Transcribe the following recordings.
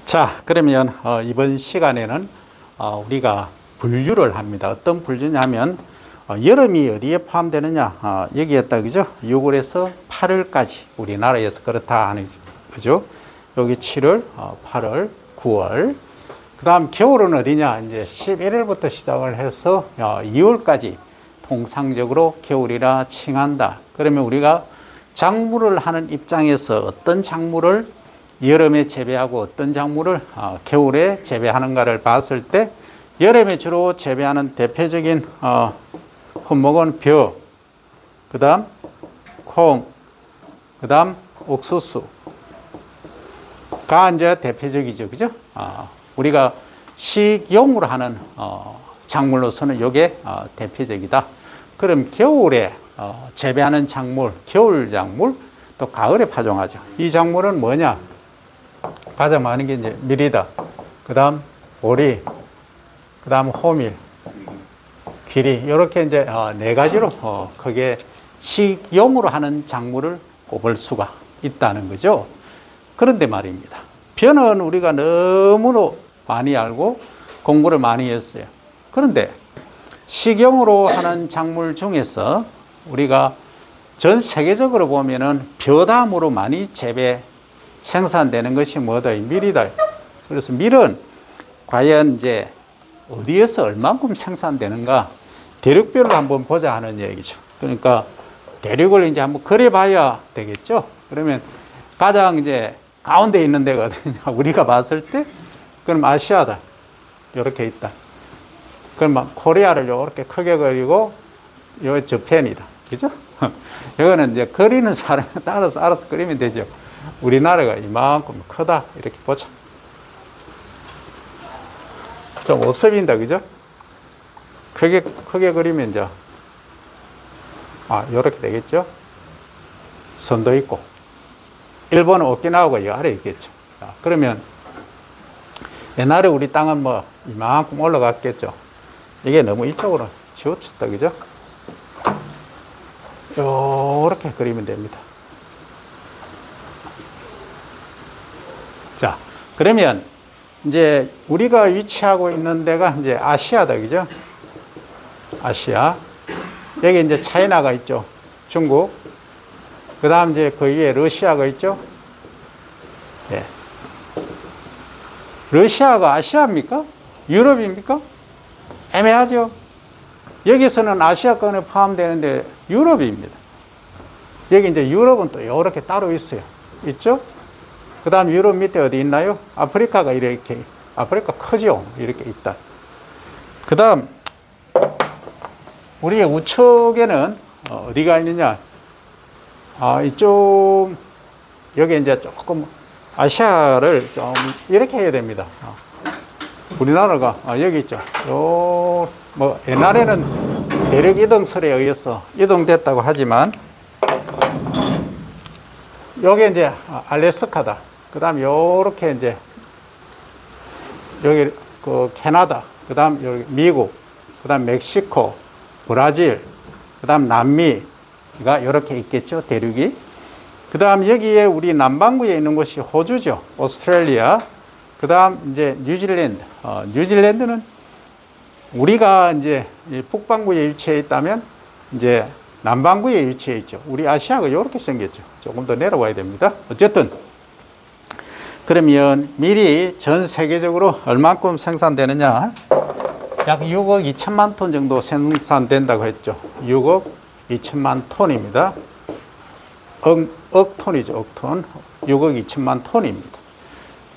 자, 그러면 이번 시간에는 우리가 분류를 합니다. 어떤 분류냐면 여름이 어디에 포함되느냐, 여기였다, 그죠? 6월에서 8월까지 우리나라에서 그렇다 하는 거죠. 여기 7월, 8월, 9월. 그 다음 겨울은 어디냐? 이제 11월부터 시작을 해서 2월까지 통상적으로 겨울이라 칭한다. 그러면 우리가 작물을 하는 입장에서 어떤 작물을 여름에 재배하고 어떤 작물을 겨울에 재배하는가를 봤을 때, 여름에 주로 재배하는 대표적인 품목은 벼, 그 다음 콩, 그 다음 옥수수가 이제 대표적이죠, 그죠? 우리가 식용으로 하는 작물로서는 이게 대표적이다. 그럼 겨울에 재배하는 작물, 겨울 작물, 또 가을에 파종하죠. 이 작물은 뭐냐? 가장 많은 게 이제 밀이다. 그 다음 보리, 그 다음 호밀, 귀리, 이렇게 이제 네 가지로 크게 식용으로 하는 작물을 꼽을 수가 있다는 거죠. 그런데 말입니다. 벼는 우리가 너무나 많이 알고 공부를 많이 했어요. 그런데 식용으로 하는 작물 중에서 우리가 전 세계적으로 보면은 벼 다음으로 많이 생산되는 것이 뭐다? 밀이다. 그래서 밀은 과연 이제 어디에서 얼만큼 생산되는가? 대륙별로 한번 보자 하는 얘기죠. 그러니까 대륙을 이제 한번 그려 봐야 되겠죠. 그러면 가장 이제 가운데 있는 데가 어디냐? 우리가 봤을 때, 그럼 아시아다. 이렇게 있다. 그럼 코리아를 이렇게 크게 그리고, 요 저펜이다. 그죠? 이거는 이제 그리는 사람에 따라서 알아서 그리면 되죠. 우리나라가 이만큼 크다. 이렇게 보자. 좀 없어 보인다. 그죠? 크게 그리면 이제, 요렇게 되겠죠? 선도 있고. 일본은 오키나와가 이 아래 있겠죠. 그러면 옛날에 우리 땅은 뭐 이만큼 올라갔겠죠. 이게 너무 이쪽으로 치우쳤다. 그죠? 요렇게 그리면 됩니다. 자, 그러면 이제 우리가 위치하고 있는 데가 이제 아시아다. 그죠? 아시아. 여기 이제 차이나가 있죠. 중국. 그 다음 이제 그 위에 러시아가 있죠. 예. 러시아가 아시아입니까? 유럽입니까? 애매하죠. 여기서는 아시아권에 포함되는데 유럽입니다. 여기 이제 유럽은 또 이렇게 따로 있어요. 있죠? 그 다음 유럽 밑에 어디 있나요? 아프리카가 이렇게, 아프리카 크죠? 이렇게 있다. 그 다음, 우리의 우측에는 어디가 있느냐? 이쪽, 여기 이제 조금 아시아를 좀 이렇게 해야 됩니다. 우리나라가, 여기 있죠. 뭐, 옛날에는 대륙 이동설에 의해서 이동됐다고 하지만, 여기 이제 알래스카다. 그 다음 요렇게 이제, 여기 그 캐나다, 그 다음 여기 미국, 그 다음 멕시코, 브라질, 그 다음 남미가 이렇게 있겠죠, 대륙이. 그 다음 여기에 우리 남반구에 있는 곳이 호주죠, 오스트레일리아. 그 다음 이제 뉴질랜드. 뉴질랜드는 우리가 이제 북반구에 위치해 있다면 이제 남반구에 위치해 있죠. 우리 아시아가 이렇게 생겼죠. 조금 더 내려와야 됩니다. 어쨌든 그러면 밀이 전 세계적으로 얼만큼 생산되느냐? 약 6억 2천만 톤 정도 생산된다고 했죠. 6억 2천만 톤입니다. 억 톤이죠. 억 톤. 6억 2천만 톤입니다.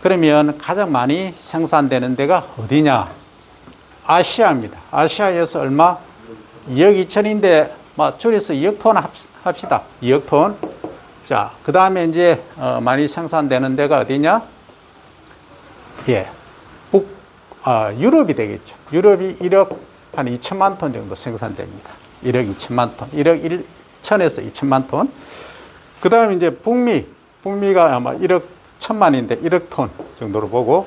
그러면 가장 많이 생산되는 데가 어디냐? 아시아입니다. 아시아에서 얼마? 2억 2천인데 줄여서 2억 톤 합시다. 2억 톤. 자, 그 다음에 이제 많이 생산되는 데가 어디냐? 예, 유럽이 되겠죠. 유럽이 1억 한 2천만 톤 정도 생산됩니다. 1억 2천만 톤. 1억 1천에서 2천만 톤. 그 다음에 이제 북미가 아마 1억 1천만인데 1억 톤 정도로 보고,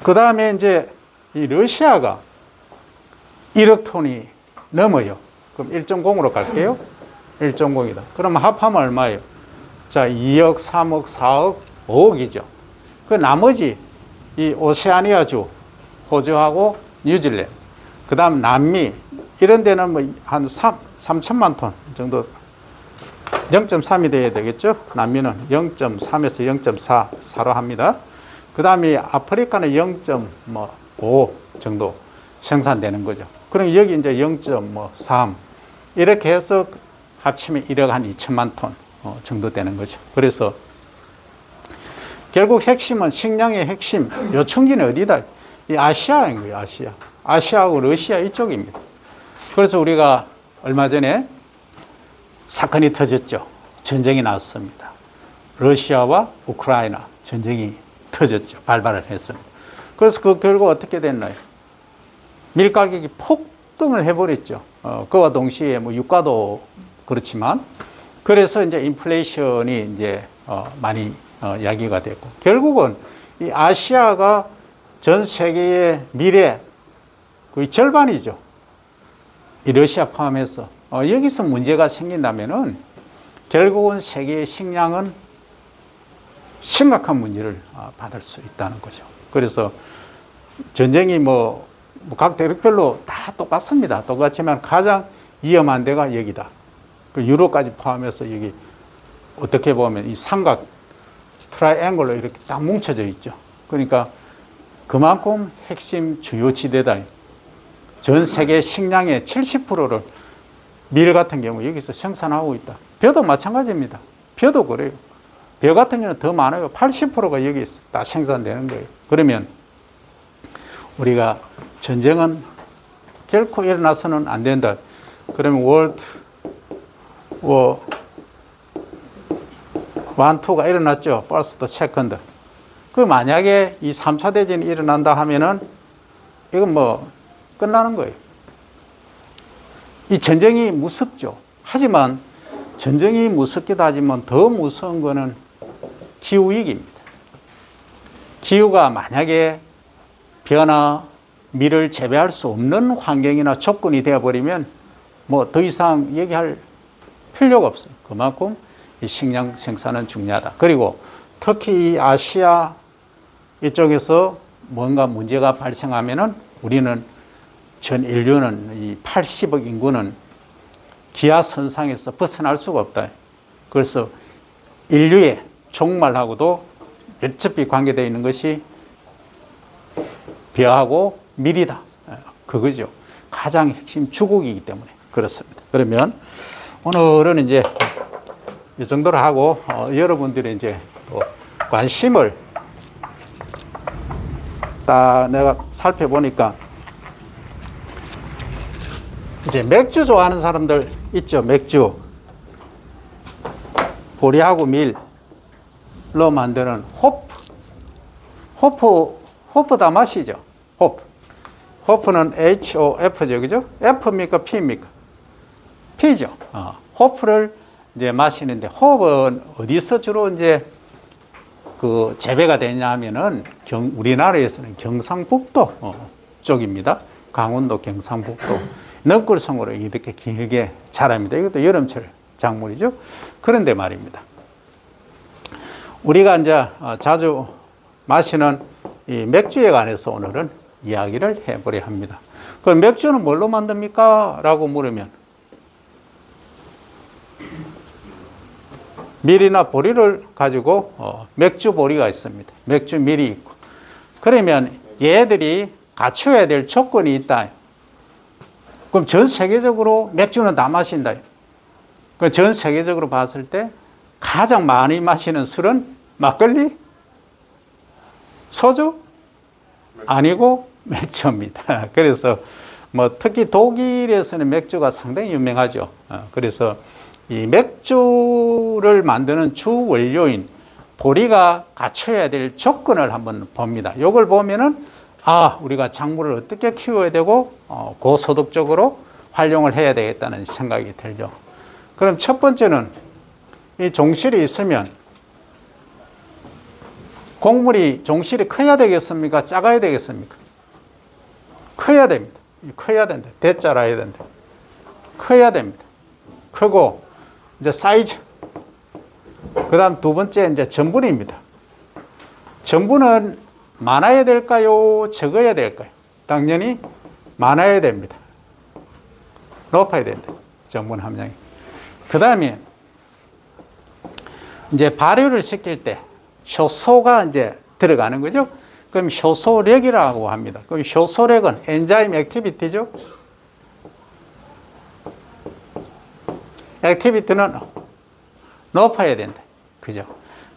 그 다음에 이제 이 러시아가 1억 톤이 넘어요. 그럼 1.0으로 갈게요. 1.0이다. 그러면 합하면 얼마예요? 자, 2억, 3억, 4억, 5억이죠. 그 나머지 이 오세아니아주, 호주하고 뉴질랜드, 그 다음 남미, 이런 데는 뭐 한 3천만 톤 정도, 0.3이 돼야 되겠죠. 남미는 0.3에서 0.4로 합니다. 그 다음에 아프리카는 0.5 정도 생산되는 거죠. 그럼 여기 이제 0.3 이렇게 해서 합치면 1억 한 2천만 톤 정도 되는 거죠. 그래서 결국 핵심은, 식량의 핵심 요충지는 어디다? 이 아시아인 거예요. 아시아하고 러시아 이쪽입니다. 그래서 우리가 얼마 전에 사건이 터졌죠. 전쟁이 났습니다. 러시아와 우크라이나 전쟁이 터졌죠. 발발을 했습니다. 그래서 그 결과 어떻게 됐나요? 밀가격이 폭등을 해버렸죠. 그와 동시에 뭐 유가도 그렇지만, 그래서 이제 인플레이션이 이제 많이 야기가 됐고, 결국은 이 아시아가 전 세계의 미래 거의 절반이죠. 이 러시아 포함해서 여기서 문제가 생긴다면은 결국은 세계의 식량은 심각한 문제를 받을 수 있다는 거죠. 그래서 전쟁이 뭐 각 대륙별로 다 똑같습니다. 똑같지만 가장 위험한 데가 여기다. 그 유럽까지 포함해서 여기 어떻게 보면 이 삼각 트라이앵글로 이렇게 딱 뭉쳐져 있죠. 그러니까 그만큼 핵심 주요 지대다. 전 세계 식량의 70%를 밀 같은 경우 여기서 생산하고 있다. 벼도 마찬가지입니다. 벼도 그래요. 벼 같은 경우는 더 많아요. 80%가 여기서 다 생산되는 거예요. 그러면 우리가 전쟁은 결코 일어나서는 안 된다. 그러면 월드 워 1, 2가 일어났죠. 퍼스트, 세컨드. 그 만약에 이 3차 대전이 일어난다 하면은 이건 뭐 끝나는 거예요. 이 전쟁이 무섭죠. 하지만 전쟁이 무섭기도 하지만 더 무서운 거는 기후위기입니다. 기후가 만약에 벼나 밀을 재배할 수 없는 환경이나 조건이 되어버리면 뭐 더 이상 얘기할 필요가 없어요. 그만큼 이 식량 생산은 중요하다. 그리고 특히 이 아시아 이쪽에서 뭔가 문제가 발생하면은 우리는 전 인류는 이 80억 인구는 기아선상에서 벗어날 수가 없다. 그래서 인류의 종말하고도 밀접히 관계되어 있는 것이 벼하고 밀이다. 그거죠. 가장 핵심 주곡이기 때문에 그렇습니다. 그러면 오늘은 이제 이 정도로 하고 여러분들이 이제 관심을 딱 내가 살펴보니까 이제 맥주 좋아하는 사람들 있죠. 맥주 보리하고 밀로 만드는 호프 다 마시죠. 호프는 HOF죠. 그죠? F입니까? P입니까? P죠. 호프를 이제 마시는데, 호프는 어디서 주로 이제 그 재배가 되냐 하면은 우리나라에서는 경상북도 쪽입니다. 강원도 경상북도 넝굴성으로 이렇게 길게 자랍니다. 이것도 여름철 작물이죠. 그런데 말입니다. 우리가 이제 자주 마시는 이 맥주에 관해서 오늘은 이야기를 해보려 합니다. 그 맥주는 뭘로 만듭니까? 라고 물으면 밀이나 보리를 가지고 맥주 보리가 있습니다. 맥주 밀이 있고. 그러면 얘들이 갖춰야 될 조건이 있다. 그럼 전 세계적으로 맥주는 다 마신다. 그럼 전 세계적으로 봤을 때 가장 많이 마시는 술은 막걸리? 소주? 아니고 맥주입니다. 그래서 뭐 특히 독일에서는 맥주가 상당히 유명하죠. 그래서 이 맥주를 만드는 주 원료인 보리가 갖춰야 될 조건을 한번 봅니다. 이걸 보면은 우리가 작물을 어떻게 키워야 되고 고소득적으로 활용을 해야 되겠다는 생각이 들죠. 그럼 첫 번째는 이 종실이 있으면 종실이 커야 되겠습니까? 작아야 되겠습니까? 커야 됩니다. 커야 된다. 대자라야 된다. 커야 됩니다. 크고 이제 사이즈. 그 다음 두 번째 이제 전분입니다. 전분은 많아야 될까요? 적어야 될까요? 당연히 많아야 됩니다. 높아야 된다. 전분 함량이. 그 다음에 이제 발효를 시킬 때 효소가 이제 들어가는 거죠. 그럼 효소력이라고 합니다. 그럼 효소력은 엔자임 액티비티죠. 액티비티는 높아야 된다. 그죠?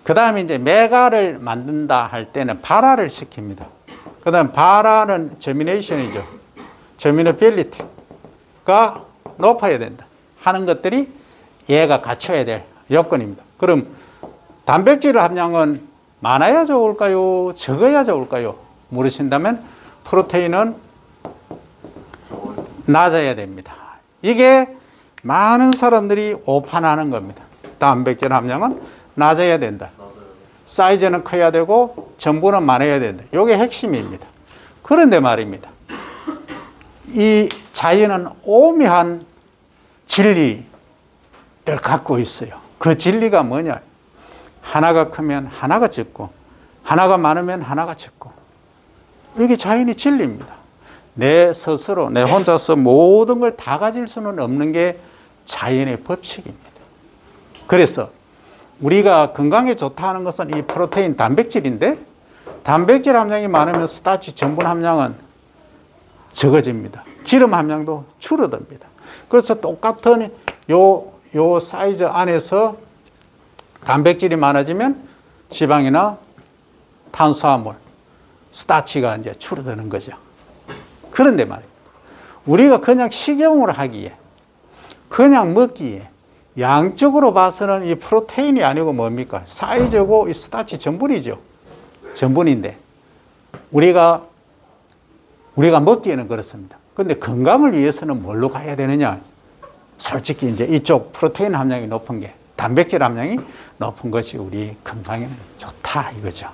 그 다음에 이제 메가를 만든다 할 때는 발화를 시킵니다. 그 다음 발화는 저미네이션이죠. 저미너빌리티가 높아야 된다 하는 것들이 얘가 갖춰야 될 요건입니다. 그럼 단백질 함량은 많아야 좋을까요? 적어야 좋을까요? 물으신다면 프로테인은 낮아야 됩니다. 이게 많은 사람들이 오판하는 겁니다. 단백질 함량은 낮아야 된다. 사이즈는 커야 되고 전분은 많아야 된다. 이게 핵심입니다. 그런데 말입니다. 이 자연은 오묘한 진리를 갖고 있어요. 그 진리가 뭐냐? 하나가 크면 하나가 적고 하나가 많으면 하나가 적고, 이게 자연의 진리입니다. 내 스스로 내 혼자서 모든 걸 다 가질 수는 없는 게 자연의 법칙입니다. 그래서 우리가 건강에 좋다 하는 것은 이 프로테인 단백질인데, 단백질 함량이 많으면 스타치 전분 함량은 적어집니다. 기름 함량도 줄어듭니다. 그래서 똑같은 요 사이즈 안에서 단백질이 많아지면 지방이나 탄수화물, 스타치가 이제 줄어드는 거죠. 그런데 말이에요. 우리가 그냥 식용으로 하기에, 그냥 먹기에, 양적으로 봐서는 이 프로테인이 아니고 뭡니까? 사이즈고 이 스타치 전분이죠. 전분인데 우리가 먹기에는 그렇습니다. 그런데 건강을 위해서는 뭘로 가야 되느냐? 솔직히 이제 이쪽 프로테인 함량이 높은 게, 단백질 함량이 높은 것이 우리 건강에는 좋다 이거죠.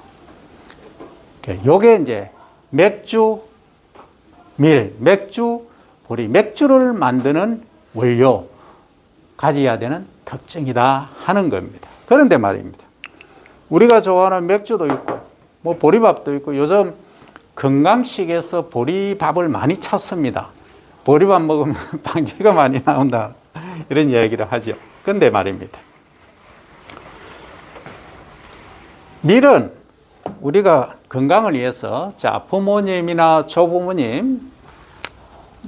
요게 이제 맥주, 맥주, 보리, 맥주를 만드는 원료 가져야 되는 특징이다 하는 겁니다. 그런데 말입니다. 우리가 좋아하는 맥주도 있고 뭐 보리밥도 있고, 요즘 건강식에서 보리밥을 많이 찾습니다. 보리밥 먹으면 방귀가 많이 나온다 이런 이야기를 하죠. 그런데 말입니다. 밀은 우리가 건강을 위해서, 자, 부모님이나 조부모님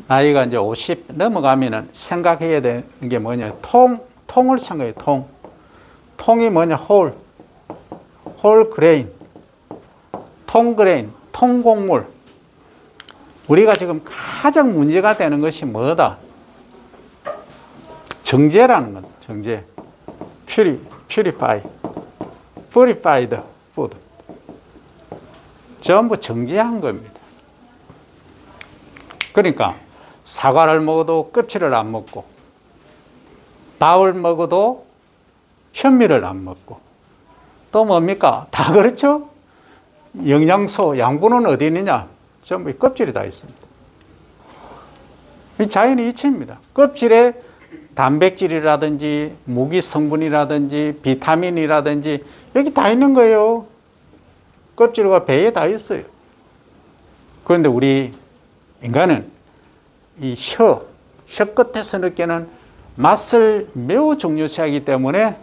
나이가 이제 50 넘어가면은 생각해야 되는 게 뭐냐? 통을 생각해요. 통이 뭐냐? 홀 그레인, 통그레인, 통곡물. 우리가 지금 가장 문제가 되는 것이 뭐다? 정제라는 것. 정제. purified food. 전부 정제한 겁니다. 그러니까 사과를 먹어도 껍질을 안 먹고, 밥을 먹어도 현미를 안 먹고, 또 뭡니까? 다 그렇죠? 영양소, 양분은 어디 있느냐? 전부 껍질에 다 있습니다. 이 자연의 이치입니다. 껍질에 단백질이라든지 무기 성분이라든지 비타민이라든지 여기 다 있는 거예요. 껍질과 배에 다 있어요. 그런데 우리 인간은 이 혀 끝에서 느끼는 맛을 매우 중요시하기 때문에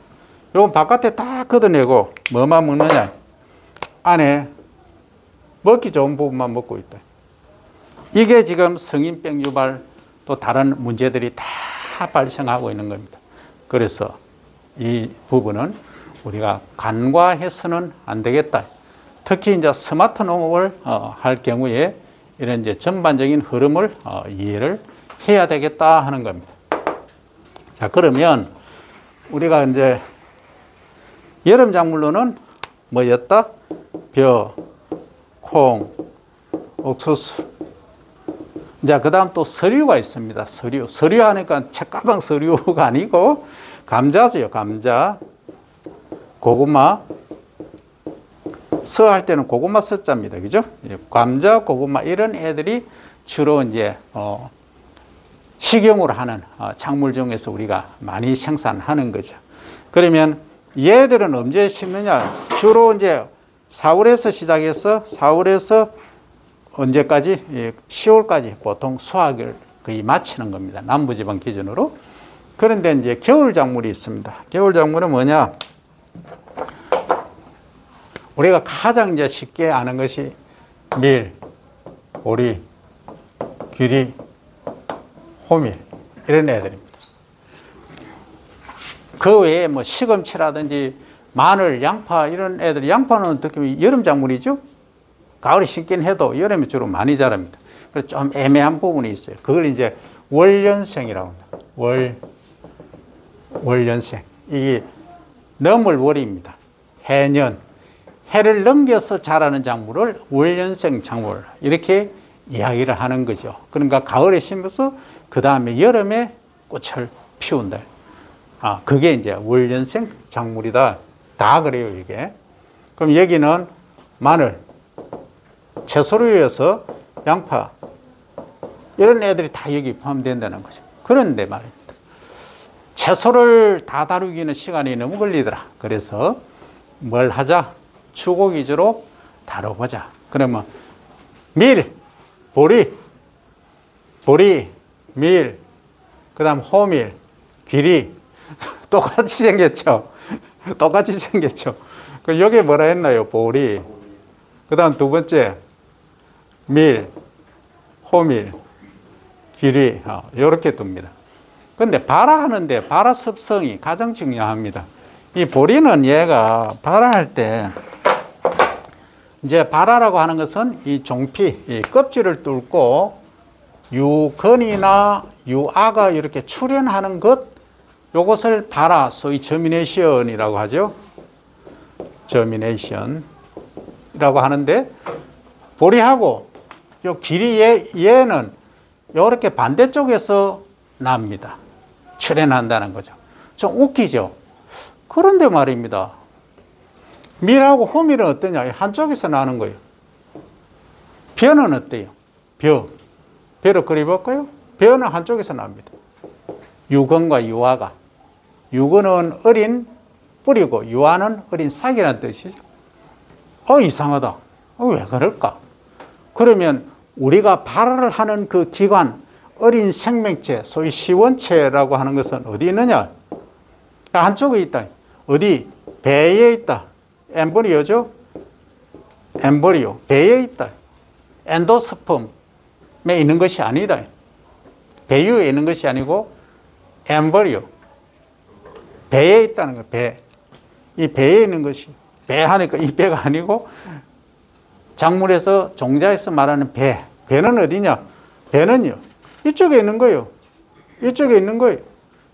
요건 바깥에 다 걷어내고 뭐만 먹느냐? 안에 먹기 좋은 부분만 먹고 있다. 이게 지금 성인병 유발 또 다른 문제들이 다 발생하고 있는 겁니다. 그래서 이 부분은 우리가 간과해서는 안 되겠다. 특히 이제 스마트 농업을 할 경우에 이런 이제 전반적인 흐름을 이해를 해야 되겠다 하는 겁니다. 자, 그러면 우리가 이제 여름 작물로는 뭐였다? 벼, 콩, 옥수수. 이제 그 다음 또 서류가 있습니다. 서류 하니까 책가방 서류가 아니고 감자죠. 감자, 고구마. 서 할 때는 고구마 서자입니다. 그죠? 감자, 고구마 이런 애들이 주로 이제 식용으로 하는 작물 중에서 우리가 많이 생산하는 거죠. 그러면 얘들은 언제 심느냐? 주로 이제 4월에서 시작해서 4월에서 언제까지? 10월까지 보통 수확을 거의 마치는 겁니다. 남부지방 기준으로. 그런데 이제 겨울 작물이 있습니다. 겨울 작물은 뭐냐? 우리가 가장 이제 쉽게 아는 것이 밀, 보리, 귀리, 호밀 이런 애들입니다. 그 외에 뭐 시금치라든지 마늘, 양파 이런 애들, 양파는 어떻게 보면 여름 작물이죠. 가을에 심긴 해도 여름에 주로 많이 자랍니다. 그래서 좀 애매한 부분이 있어요. 그걸 이제 월연생이라고 합니다. 월연생. 이게 넘을 월입니다. 해년. 해를 넘겨서 자라는 작물을 월연생 작물 이렇게 이야기를 하는 거죠. 그러니까 가을에 심어서 그 다음에 여름에 꽃을 피운다. 그게 이제 월연생 작물이다. 다 그래요, 이게. 그럼 여기는 마늘, 채소류에서 양파, 이런 애들이 다 여기 포함된다는 거죠. 그런데 말입니다. 채소를 다 다루기는 시간이 너무 걸리더라. 그래서 뭘 하자? 추곡 위주로 다뤄보자. 그러면 밀, 보리, 밀, 그 다음 호밀, 귀리. 똑같이 생겼죠? 똑같이 생겼죠? 여기 뭐라 했나요? 보리. 그 다음 두 번째, 밀, 호밀, 귀리. 이렇게 둡니다. 근데 발화하는데 발화 습성이 가장 중요합니다. 이 보리는 얘가 발화할 때 이제 발화라고 하는 것은 이 종피, 이 껍질을 뚫고 유건이나 유아가 이렇게 출현하는 것, 요것을 발화, 소위 저미네이션이라고 하죠. 저미네이션이라고 하는데, 보리하고 요 길이 얘는 이렇게 반대쪽에서 납니다. 출현한다는 거죠. 좀 웃기죠. 그런데 말입니다. 밀하고 호밀은 어떠냐? 한쪽에서 나는 거예요. 벼는 어때요? 벼를 그려볼까요? 벼는 한쪽에서 납니다. 유건과 유아가. 유건은 어린 뿌리고 유아는 어린 싹이라는 뜻이죠. 이상하다. 왜 그럴까? 그러면 우리가 발화를 하는 그 기관, 어린 생명체, 소위 시원체라고 하는 것은 어디 있느냐? 한쪽에 있다. 어디? 배에 있다. 엠브리오죠? 엠브리오. 배에 있다. 엔도스펌에 있는 것이 아니다. 배유에 있는 것이 아니고 엠브리오. 배에 있다는 거예요. 배. 이 배에 있는 것이. 배 하니까 이 배가 아니고 작물에서 종자에서 말하는 배. 배는 어디냐? 배는요. 이쪽에 있는 거예요. 이쪽에 있는 거예요.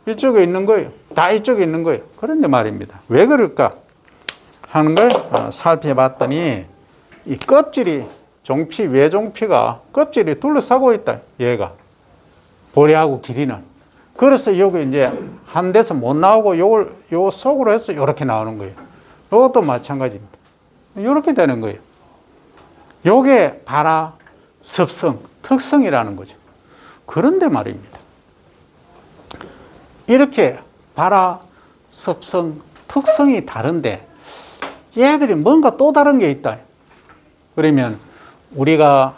이쪽에 있는 거예요. 다 이쪽에 있는 거예요. 그런데 말입니다. 왜 그럴까 하는 걸 살펴봤더니 이 껍질이 종피, 외종피가 껍질이 둘러싸고 있다. 얘가. 보리하고 길이는. 그래서 여기 이제 한 데서 못 나오고 요 속으로 해서 이렇게 나오는 거예요. 이것도 마찬가지입니다. 이렇게 되는 거예요. 요게 발화 습성, 특성이라는 거죠. 그런데 말입니다. 이렇게 발화 습성, 특성이 다른데 얘들이 뭔가 또 다른 게 있다. 그러면 우리가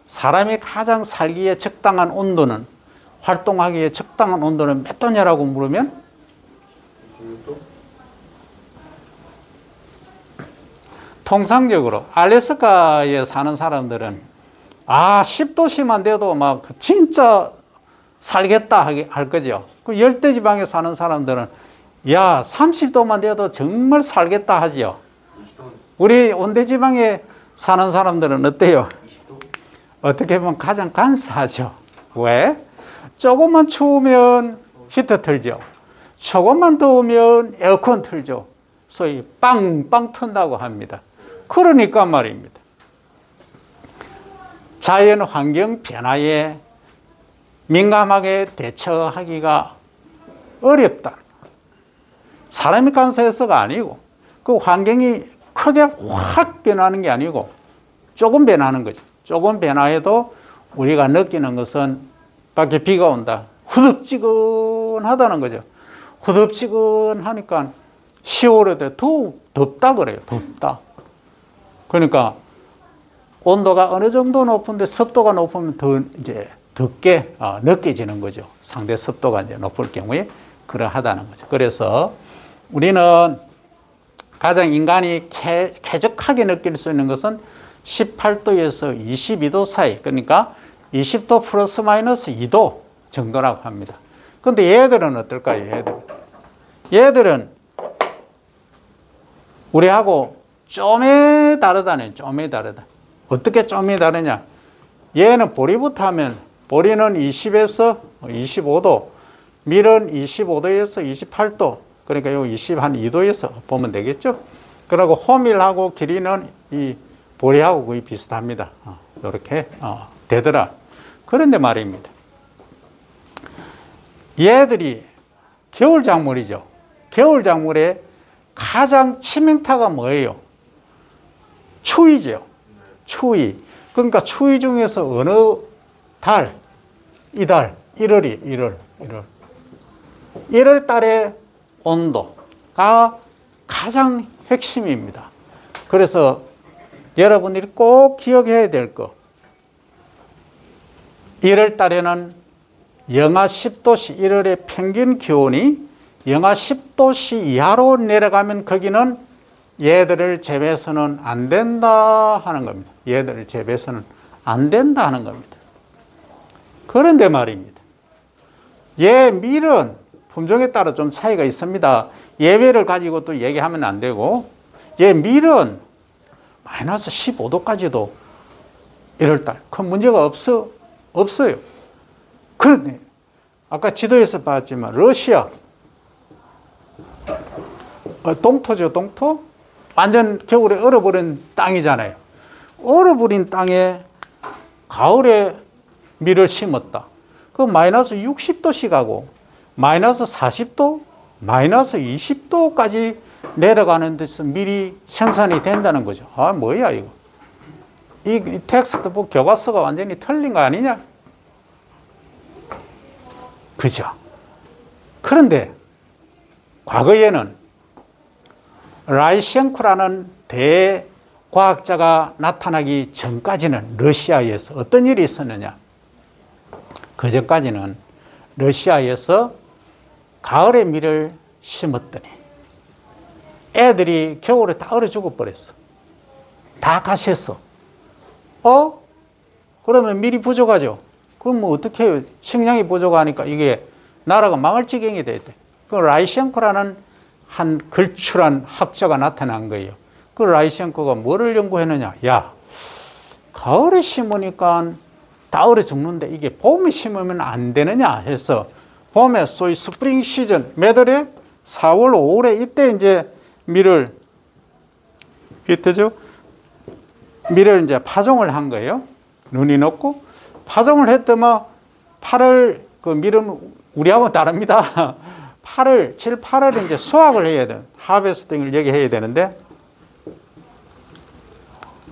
사람이 가장 살기에 적당한 온도는, 활동하기에 적당한 온도는 몇 도냐라고 물으면 16도? 통상적으로 알래스카에 사는 사람들은 10도씨만 돼도 막 진짜 살겠다 할 거죠. 그 열대지방에 사는 사람들은 30도만 돼도 정말 살겠다 하지요. 20도? 우리 온대지방에 사는 사람들은 어때요? 20도? 어떻게 보면 가장 간사하죠. 왜? 조금만 추우면 히터 틀죠. 조금만 더우면 에어컨 틀죠. 소위 빵빵 튼다고 합니다. 그러니까 말입니다. 자연 환경 변화에 민감하게 대처하기가 어렵다. 사람이 간사해서가 아니고 그 환경이 크게 확 변하는 게 아니고 조금 변하는 거죠. 조금 변화해도 우리가 느끼는 것은 밖에 비가 온다. 후덥지근하다는 거죠. 후덥지근하니까 10월에 더 덥다 그래요. 덥다. 그러니까 온도가 어느 정도 높은데 습도가 높으면 더 이제 덥게 느껴지는 거죠. 상대 습도가 이제 높을 경우에 그러하다는 거죠. 그래서 우리는 가장 인간이 쾌적하게 느낄 수 있는 것은 18도에서 22도 사이, 그러니까 20도 플러스 마이너스 2도 정도라고 합니다. 근데 얘들은 어떨까요? 얘들은 우리하고 좀에 다르다네. 좀에 다르다. 어떻게 좀이 다르냐? 얘는 보리부터 하면 보리는 20에서 25도, 밀은 25도에서 28도, 그러니까 요 20한 2도에서 보면 되겠죠? 그리고 호밀하고 길이는 이 보리하고 거의 비슷합니다. 이렇게 되더라. 그런데 말입니다. 얘들이 겨울 작물이죠. 겨울 작물의 가장 치명타가 뭐예요? 추위죠. 추위. 그러니까 추위 중에서 어느 달, 이달, 1월 달의 온도가 가장 핵심입니다. 그래서 여러분들이 꼭 기억해야 될 거. 1월 달에는 영하 10도씨, 1월의 평균 기온이 영하 10도씨 이하로 내려가면 거기는 얘들을 재배해서는 안 된다 하는 겁니다. 얘들을 재배해서는 안 된다 하는 겁니다. 그런데 말입니다. 얘 밀은 품종에 따라 좀 차이가 있습니다. 예외를 가지고 또 얘기하면 안 되고, 얘 밀은 마이너스 15도까지도 1월달 큰 문제가 없어요. 그런데 아까 지도에서 봤지만 러시아 동토죠. 동토 완전 겨울에 얼어버린 땅이잖아요. 얼어버린 땅에 가을에 밀을 심었다. 그 마이너스 60도씩 하고 마이너스 40도, 마이너스 20도까지 내려가는 데서 밀이 생산이 된다는 거죠. 아, 뭐야 이거. 이 텍스트북 교과서가 완전히 틀린 거 아니냐? 그죠? 그런데 과거에는 라이셴코라는 대과학자가 나타나기 전까지는 러시아에서 어떤 일이 있었느냐? 그 전까지는 러시아에서 가을에 밀을 심었더니 애들이 겨울에 다 얼어 죽어버렸어. 다 가시했어. 그러면 밀이 부족하죠. 그럼 뭐 어떻게 해요? 식량이 부족하니까 이게 나라가 망할 지경이 됐대. 그 라이셴코라는 한 걸출한 학자가 나타난 거예요. 그 라이셴코가 뭐를 연구했느냐? 야, 가을에 심으니까 다 얼어 죽는데 이게 봄에 심으면 안 되느냐 해서 봄에 소위 스프링 시즌, 몇 월에? 4월, 5월에 이때 이제 밀을 이제 파종을 한 거예요. 눈이 녹고 파종을 했더만 8월 그 밀은 우리하고 다릅니다. 7, 8월에 이제 수확을 해야 돼. 하베스팅을 여기 해야 되는데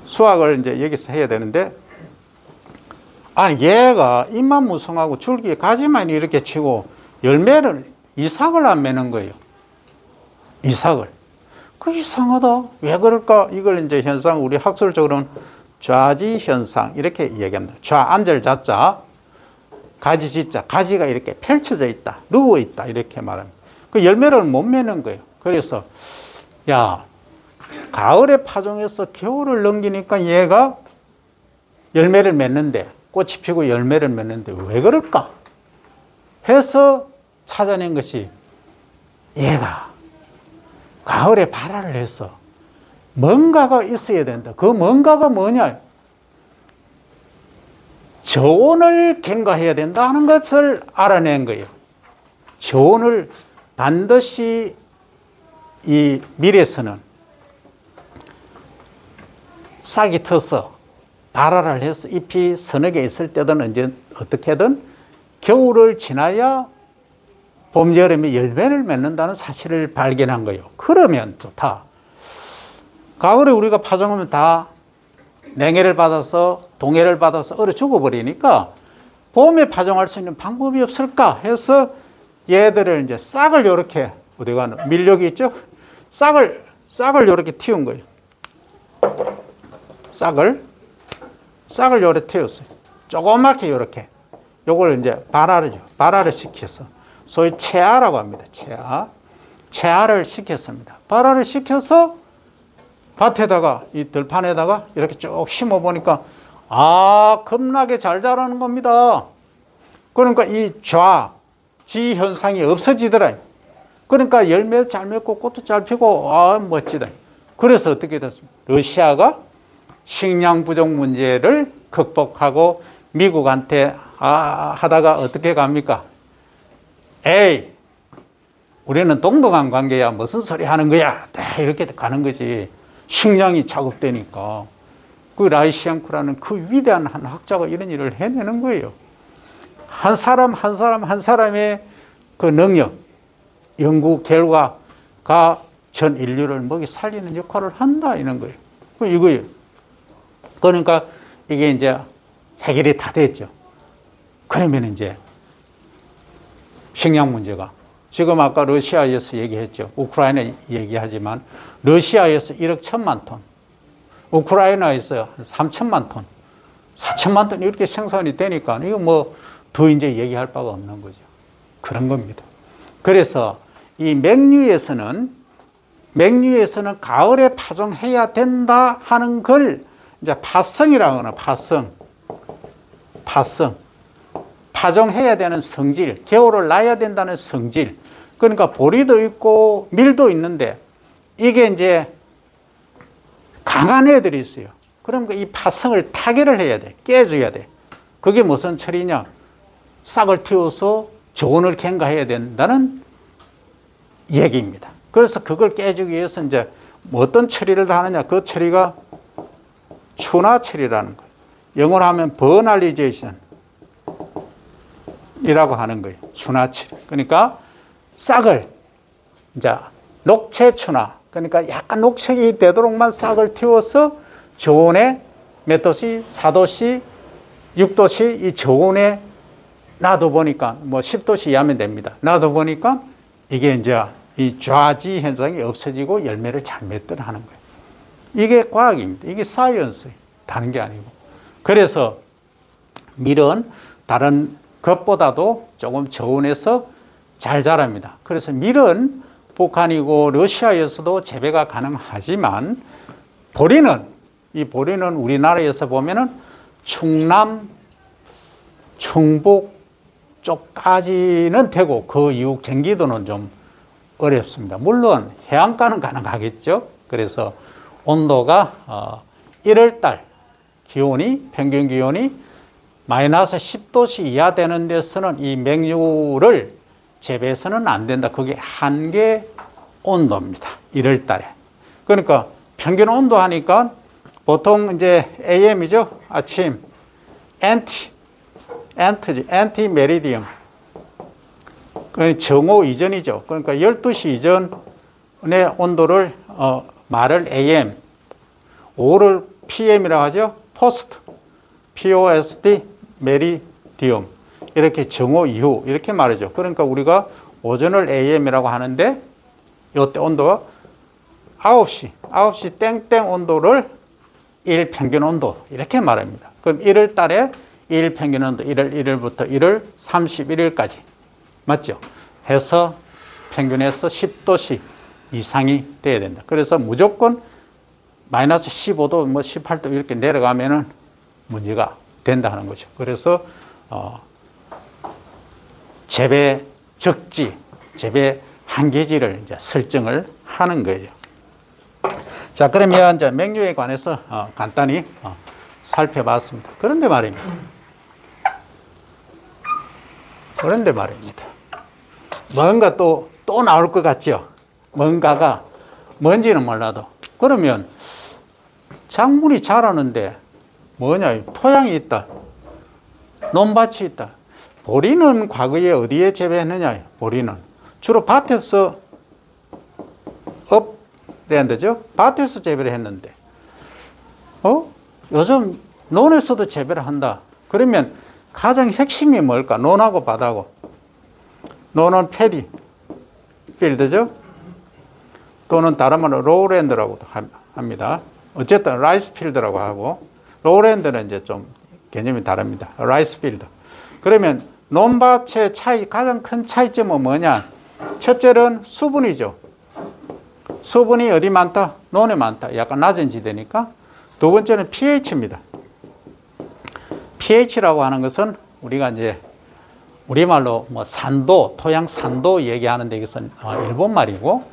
수확을 이제 여기서 해야 되는데 아니 얘가 잎만 무성하고 줄기에 가지만 이렇게 치고 열매를 이삭을 안 맺는 거예요. 이삭을. 그 이상하다. 왜 그럴까? 이걸 이제 현상 우리 학술적으로는 좌지 현상 이렇게 얘기합니다. 좌안절 자자 가지 지자 가지가 이렇게 펼쳐져 있다. 누워 있다. 이렇게 말합니다. 그 열매를 못 맺는 거예요. 그래서 야 가을에 파종해서 겨울을 넘기니까 얘가 열매를 맺는데 꽃이 피고 열매를 맺는데 왜 그럴까? 해서 찾아낸 것이 얘가 가을에 발화를 해서 뭔가가 있어야 된다. 그 뭔가가 뭐냐? 저온을 경과해야 된다 하는 것을 알아낸 거예요. 저온을 반드시 이 밀에서는 싹이 터서 발화를 해서 잎이 서너 개 있을 때든 언제 어떻게든 겨울을 지나야 봄, 여름에 열매를 맺는다는 사실을 발견한 거예요. 그러면 좋다. 가을에 우리가 파종하면 다 냉해를 받아서 동해를 받아서 얼어 죽어버리니까 봄에 파종할 수 있는 방법이 없을까 해서 얘들을 이제 싹을 이렇게 어디가 밀력이 있죠? 싹을 이렇게 틔운 거예요. 싹을 요래 태웠어요. 조그맣게 요렇게. 요걸 이제 발화를 시켜서 소위 체화라고 합니다. 체화를 시켰습니다. 발화를 시켜서 밭에다가 이 들판에다가 이렇게 쭉 심어 보니까 겁나게 잘 자라는 겁니다. 그러니까 이 지 현상이 없어지더라. 그러니까 열매 잘 맺고 꽃도 잘 피고 멋지다. 그래서 어떻게 됐습니까? 러시아가 식량 부족 문제를 극복하고 미국한테 하다가 어떻게 갑니까? 에이, 우리는 동등한 관계야. 무슨 소리 하는 거야? 이렇게 가는 거지. 식량이 자급되니까. 그 라이시앙크라는 그 위대한 한 학자가 이런 일을 해내는 거예요. 한 사람의 그 능력, 연구 결과가 전 인류를 먹이 살리는 역할을 한다, 이런 거예요. 이거예요. 그러니까 이게 이제 해결이 다 됐죠. 그러면 이제 식량 문제가 지금 아까 러시아에서 얘기했죠. 우크라이나 얘기하지만 러시아에서 1억 1천만 톤, 우크라이나에서 3천만 톤, 4천만 톤 이렇게 생산이 되니까 이거 뭐 더 이제 얘기할 바가 없는 거죠. 그런 겁니다. 그래서 이 맹류에서는 가을에 파종해야 된다 하는 걸 이제 파성이라고 하나, 파성. 파종해야 되는 성질, 겨울을 나야 된다는 성질. 그러니까 보리도 있고 밀도 있는데 이게 이제 강한 애들이 있어요. 그럼 이 파성을 타개를 해야 돼. 깨줘야 돼. 그게 무슨 처리냐? 싹을 틔워서 저온을 갱가해야 된다는 얘기입니다. 그래서 그걸 깨주기 위해서 이제 어떤 처리를 하느냐? 그 처리가 추나 처리라는 거예요. 영어로 하면 버널리제이션 이라고 하는 거예요. 추나 처리. 그러니까 싹을 이제 녹채추나, 그러니까 약간 녹색이 되도록만 싹을 틔워서 저온에 몇 도씨? 4도씨, 6도씨 이 저온에 놔둬 보니까 뭐 10도씨 이하면 됩니다. 놔둬 보니까 이게 이제 이 좌지 현상이 없어지고 열매를 잘 맺더라 하는 거예요. 이게 과학입니다. 이게 사이언스예요. 다른 게 아니고. 그래서 밀은 다른 것보다도 조금 저온에서 잘 자랍니다. 그래서 밀은 북한이고 러시아에서도 재배가 가능하지만 보리는 우리나라에서 보면은 충남, 충북 쪽까지는 되고 그 이후 경기도는 좀 어렵습니다. 물론 해안가는 가능하겠죠. 그래서 온도가 1월달 평균 기온이 마이너스 10도씨 이하 되는 데서는 이 맹류를 재배해서는 안 된다. 그게 한계 온도입니다. 1월달에. 그러니까 평균 온도 하니까 보통 이제 AM이죠. 아침 엔티 메리디움. 정오 이전이죠. 그러니까 12시 이전의 온도를 말을 AM, 오후를 PM이라고 하죠. 포스트, POST, 메리디움. 이렇게 정오 이후 이렇게 말이죠. 그러니까 우리가 오전을 AM이라고 하는데 이때 온도가 9시 땡땡 온도를 일 평균 온도 이렇게 말합니다. 그럼 1월 달에 일 평균 온도 1월 1일부터 1월 31일까지 맞죠? 해서 평균에서 10도씨 이상이 돼야 된다. 그래서 무조건 마이너스 15도, 뭐 18도 이렇게 내려가면은 문제가 된다 하는 거죠. 그래서 재배 적지, 재배 한계지를 이제 설정을 하는 거예요. 자, 그러면 이제 맹류에 관해서 간단히 살펴봤습니다. 그런데 말입니다. 뭔가 또 나올 것 같죠? 뭔가가 뭔지는 몰라도. 그러면 작물이 자라는데 뭐냐? 토양이 있다. 논밭이 있다. 보리는 과거에 어디에 재배했느냐? 보리는 주로 밭에서 업랜드죠. 밭에서 재배를 했는데 요즘 논에서도 재배를 한다. 그러면 가장 핵심이 뭘까? 논하고 밭하고. 논은 패디 필드죠. 또는 다른 말로 로우랜드라고도 합니다. 어쨌든 라이스 필드라고 하고, 로우랜드는 이제 좀 개념이 다릅니다. 라이스 필드. 그러면 논밭의 차이, 가장 큰 차이점은 뭐냐? 첫째는 수분이죠. 수분이 어디 많다? 논에 많다. 약간 낮은 지대니까. 두 번째는 pH입니다. pH라고 하는 것은 우리가 이제 우리말로 뭐 산도, 토양 산도 얘기하는데 이것은 일본 말이고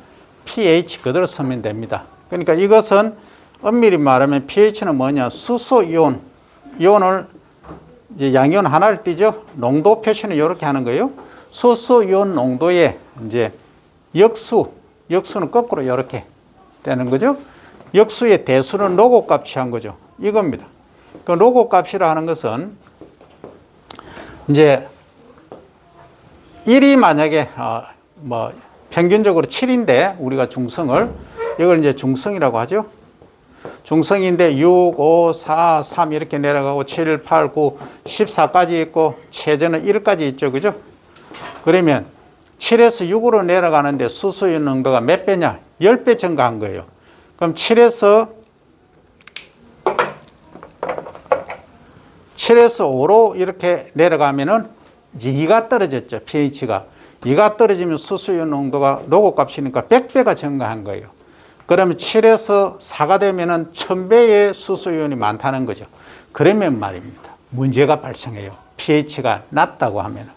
pH 그대로 쓰면 됩니다. 그러니까 이것은 엄밀히 말하면 pH는 뭐냐? 수소 이온, 이온을 이제 양이온 하나를 띄죠. 농도 표시는 이렇게 하는 거예요. 수소 이온 농도의 이제 역수는 거꾸로 이렇게 되는 거죠. 역수의 대수는 로고 값 취한 거죠. 이겁니다. 그 로고 값이라 하는 것은 이제 1이 만약에 뭐 평균적으로 7인데 우리가 중성을 이걸 이제 중성이라고 하죠. 중성인데 6, 5, 4, 3 이렇게 내려가고 7, 8, 9, 14까지 있고 최저는 1까지 있죠. 그죠? 그러면 7에서 6으로 내려가는데 수소의 농도가 몇 배냐? 10배 증가한 거예요. 그럼 7에서 5로 이렇게 내려가면은 2가 떨어졌죠. pH가. 2가 떨어지면 수소의 농도가 로고 값이니까 100배가 증가한 거예요. 그러면 7에서 4가 되면은 1000배의 수소이온이 많다는 거죠. 그러면 말입니다. 문제가 발생해요. pH가 낮다고 하면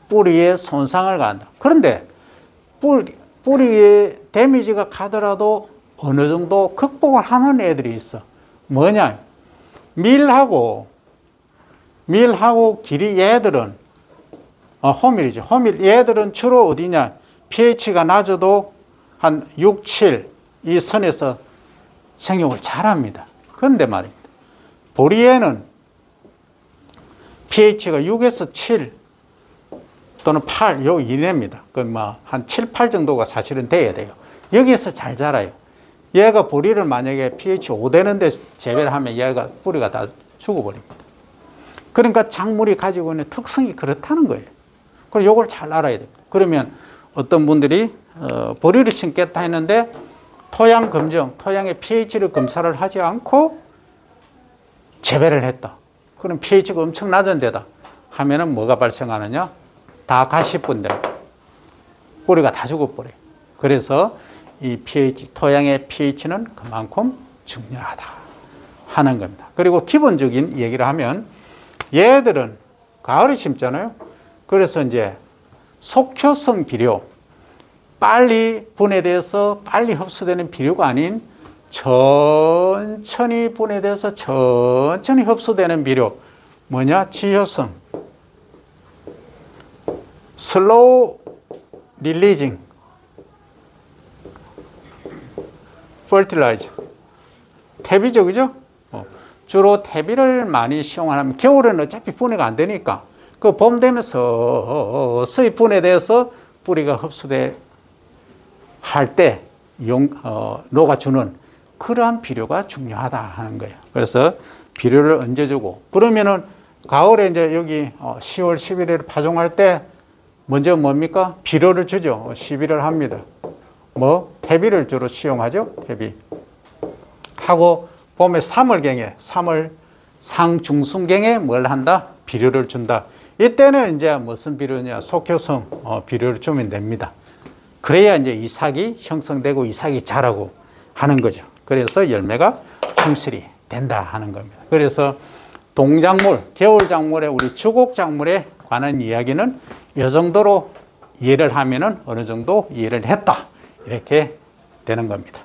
뿌리에 손상을 가한다. 그런데 뿌리에 데미지가 가더라도 어느 정도 극복을 하는 애들이 있어. 뭐냐? 밀하고 길이 얘들은 호밀이죠. 호밀 얘들은 주로 어디냐? pH가 낮아도 한 6, 7 이 선에서 생육을 잘합니다. 그런데 말입니다. 보리에는 pH가 6에서 7 또는 8 요 이내입니다. 그 뭐 한 7, 8 정도가 사실은 돼야 돼요. 여기에서 잘 자라요. 얘가 보리를 만약에 pH 5 되는데 재배를 하면 얘가 뿌리가 다 죽어버립니다. 그러니까 작물이 가지고 있는 특성이 그렇다는 거예요. 그리고 요걸 잘 알아야 됩니다. 그러면 어떤 분들이 보리를 심겠다 했는데 토양 검정, 토양의 pH를 검사를 하지 않고 재배를 했다. 그럼 pH가 엄청 낮은 데다 하면은 뭐가 발생하느냐? 다 가시분들 뿌리가 다 죽어버려요. 그래서 이 pH, 토양의 pH는 그만큼 중요하다 하는 겁니다. 그리고 기본적인 얘기를 하면 얘들은 가을에 심잖아요. 그래서 이제 속효성 비료, 빨리 분해돼서 빨리 흡수되는 비료가 아닌 천천히 분해돼서 천천히 흡수되는 비료. 뭐냐? 지효성. 슬로우 릴리징 퍼틸라이저. 퇴비죠, 그죠? 주로 퇴비를 많이 이용하면 겨울에는 어차피 분해가 안 되니까 그 봄 되면서 서서히 분해돼서 뿌리가 흡수돼 할 때 녹아주는 그러한 비료가 중요하다 하는 거예요. 그래서 비료를 언제 주고, 그러면은 가을에 이제 여기 10월, 11월 파종할 때 먼저 뭡니까? 비료를 주죠. 시비를 합니다. 뭐 퇴비를 주로 시용하죠. 퇴비 하고 봄에 3월경에 3월 상중순경에 뭘 한다? 비료를 준다. 이때는 이제 무슨 비료냐? 속효성 비료를 주면 됩니다. 그래야 이제 이삭이 형성되고 이삭이 자라고 하는 거죠. 그래서 열매가 충실히 된다 하는 겁니다. 그래서 동작물, 겨울작물에 우리 주곡작물에 관한 이야기는 이 정도로 이해를 하면은 어느 정도 이해를 했다. 이렇게 되는 겁니다.